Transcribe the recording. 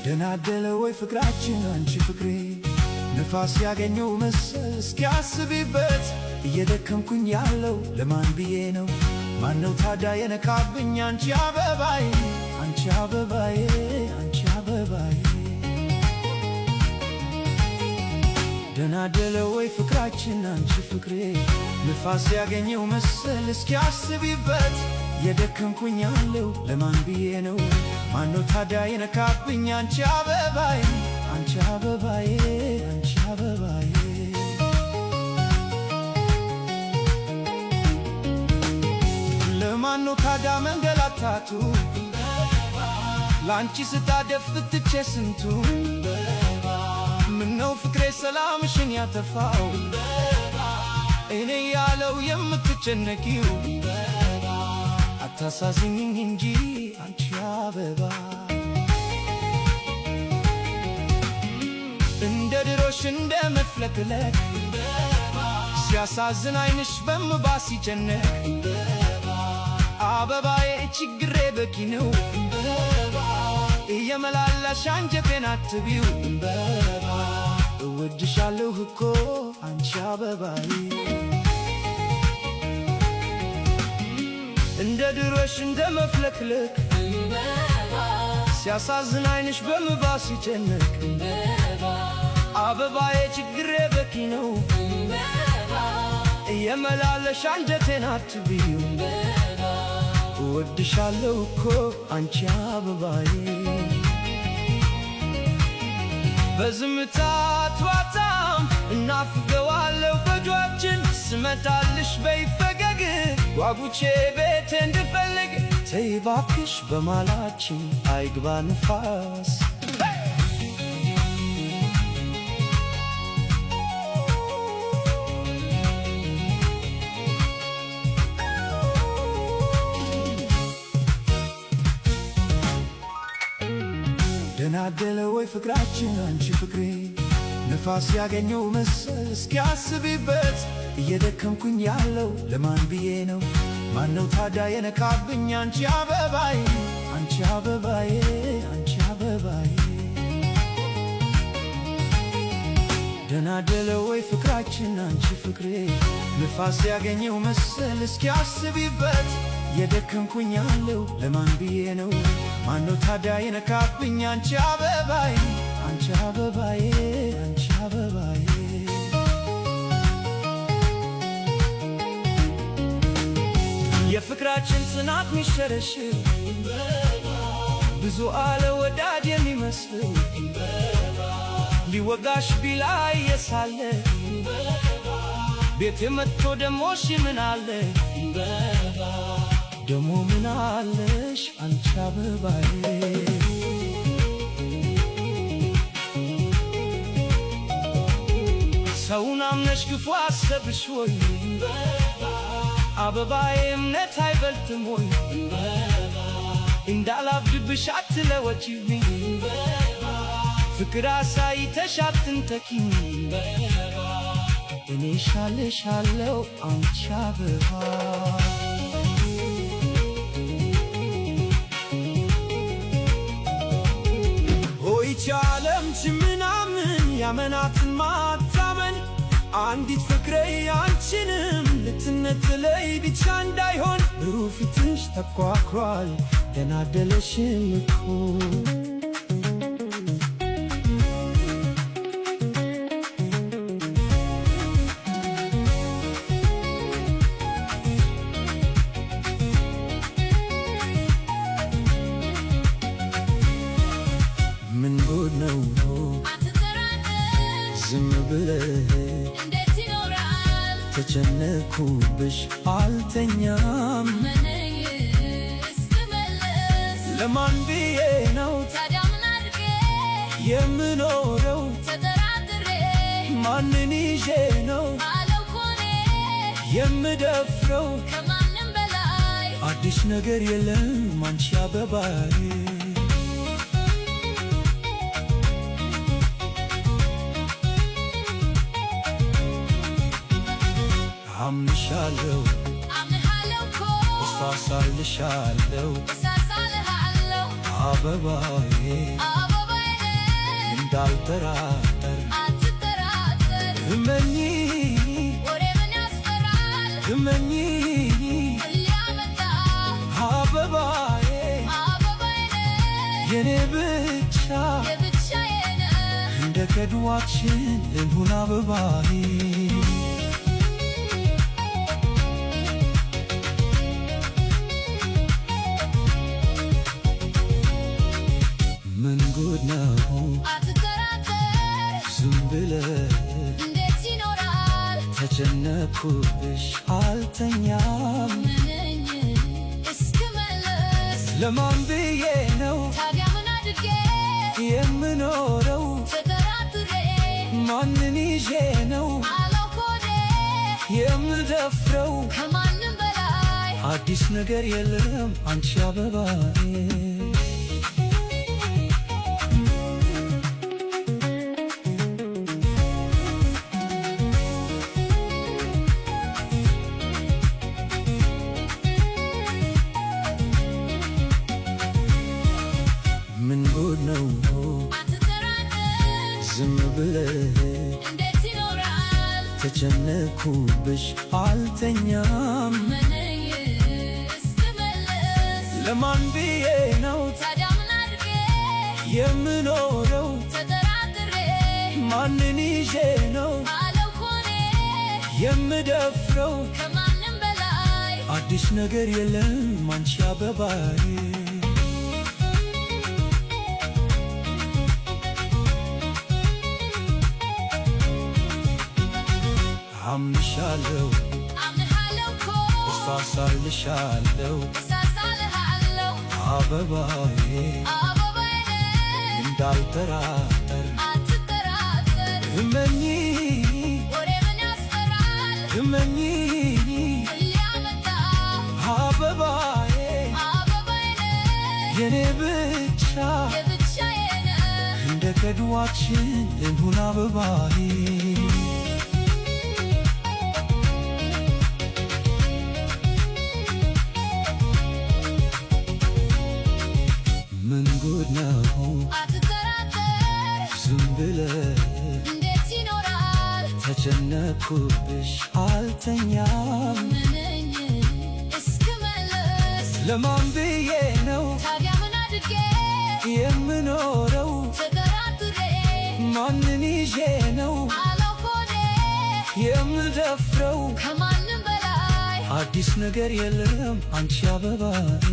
ደናደለ ወይ ፍቅራችን አንቺ ፍቅሬ ንፋስ ያገኘው መሰል እስኪያስቢበት እየደከምኩኝ ያለው ለማን ብዬ ነው? ማነው ታዲያ የነካብኝ? አንቺ አበባዬ አንቺ አበባዬ አንቺ አበባዬ ደናደለ ወይ ፍቅራችን አንቺ ፍቅሬ ንፋስ ያገኘው መሰል እስኪያስቢበት እየደከምኩኝ ያለው ለማን ብዬ ነው? ማነው ታዲያ የነካብኝ? አንቺ አበባዬ አንቺ አበባዬ አንቺ አበባዬ ለማነው ታዲያ መንገላታቱ? ላንቺ ስታደፍ ትቼ ስንቱ ምነው ፍቅሬ ሰላምሽን ያተፋው? እኔ ያለው የምትጨነቂው አታሳዝኝኝ እንጂ አንቺ አበባ እንደ ድሮሽ እንደ መፍለቅለቅ ሲያሳዝን ዓይንሽ በእንባ ሲጨነቅ አበባዬ ችግሬ በቂ ነው እየመላለሽ አንጀቴን አትቢው እወድሻለሁ እኮ አንቺ አበባዬ እንደ ድሮሽ እንደ መፍለቅለቅ ሲያሳዝን ዓይንሽ በእንባ ሲጨነቅ አበባዬ ችግሬ በቂ ነው እየመላለሽ አንጀቴን አትቢው እወድሻለሁ እኮ አንቺ አበባዬ በዝምታ አትዋጣም እናፍቀዋለሁ በእጆችን ስመጣልሽ በይፈገግ ጓጉቼ ቤቴ እንድፈልግ ተይ እባክሽ በማላችን አይግባ ንፋስ ደናደለ ወይ ፍቅራችን አንቺ ፍቅሬ ንፋስ ያገኘው መሰል እስኪያስቢበት እየደከምኩኝ ያለው ለማን ብዬ ነው? ማነው ታዲያ የነካብኝ? አንቺ አበባዬ አንቺ አበባዬ አንቺ አበባዬ ደናደለ ወይ ፍቅራችን አንቺ ፍቅሬ ንፋስ ያገኘው መሰል እስኪያስቢበት እየደከምኩኝ ያለው ለማን ብዬ ነው? ማነው ታዲያ የነካብኝ? አንቺ አበባዬ አንቺ አበባዬ አንቺ አበባዬ የፍቅራችን ጽናት ሚሸረሽር ብዙ አለ ወዳድ የሚመስል ሊወጋሽ ቢላይ የሳለ ቤት የመጥቶ ደሞሽ ምን አለ ደሞ ምን አለሽ አንቺ አበባዬ ሰውን አምነሽ ክፉ አሰብሽ ወይ አበባዬ እምነት አይበልጥም ወይ እንዳላብድብሽ አትለወጪብኝ ፍቅር አሳይተሽ አትንተኪኝ እኔ ሻለሻለው አንቺ አበባ ሆይች ዓለም ምናምን ያመናትን ማታመን አንዲት ፍቅሬ አንቺንም ልትነጥለይ ብቻ እንዳይሆን ብሩህ ፊትሽ ተኳኩሏል ደናደለሽም እኮ ምን ጉድ ነው ዝም ብለህ እንዴት ይኖራል ተጨነኩብሽ አልተኛም ለማን ብዬ ነው ታዲያ ምን አድርጌ የምኖረው ተጠራጥሬ ማንን ይዤ ነው አለው ኮኔ የምደፍረው ከማንም በላይ አዲስ ነገር የለም አንቺ አበባዬ አምንሻለሁ ተስፋ ሳልሻለሁ አበባዬ እንዳልጠራጠር እመኚ እመኚ አበባዬ የኔ ብቻ እንደ ከድዋችን እንሁን አበባዬ ምን ጉድ ነው አትጠራጠር ዝም ብለህ እንዴት ይኖራል ተጨነኩብሽ አልተኛም ምንኝ እስክመለስ ለማን ብዬ ነው ታዲያ ምን አድርጌ የምኖረው ተጠራጥሬ ማንን ይዤ ነው አለው ሆዴ የምደፍረው ከማንም በላይ አዲስ ነገር የለም አንቺ አበባዬ ምን ጉድ ነው አትጠራጠር ዝም ብለህ እንዴት ይኖራል ተጨነኩብሽ አልተኛም ምንኝ እስክመለስ ለማን ብዬ ነው ታዲያ ምን አድርጌ የምኖረው ተጠራጥሬ ማንን ይዤ ነው አለው ሆዴ የምደፍረው ከማንም በላይ አዲስ ነገር የለም አንቺ አበባዬ አምንሻለሁ ተስፋ ሳልሻለሁ እሳሳልሃለሁ አበባዬ እንዳልጠራጠር አትጠራጠር እመኚ ወሬ ምን ያስፈራል እመኚ ሊያመጣ አበባዬ የኔ ብቻ የብቻዬ ነህ እንደ ከድዋችን እንሁን አበባዬ ምን ጉድ ነው አትጠራጠር ዝም ብለህ እንዴት ይኖራል ተጨነኩብሽ አልተኛም ምንኝ እስክመለስ ለማን ብዬ ነው ታዲያ ምን አድርጌ የምኖረው ተጠራጥሬ ማንን ይዤ ነው አለው ሆዴ የምደፍረው ከማንም በላይ አዲስ ነገር የለም አንቺ አበባዬ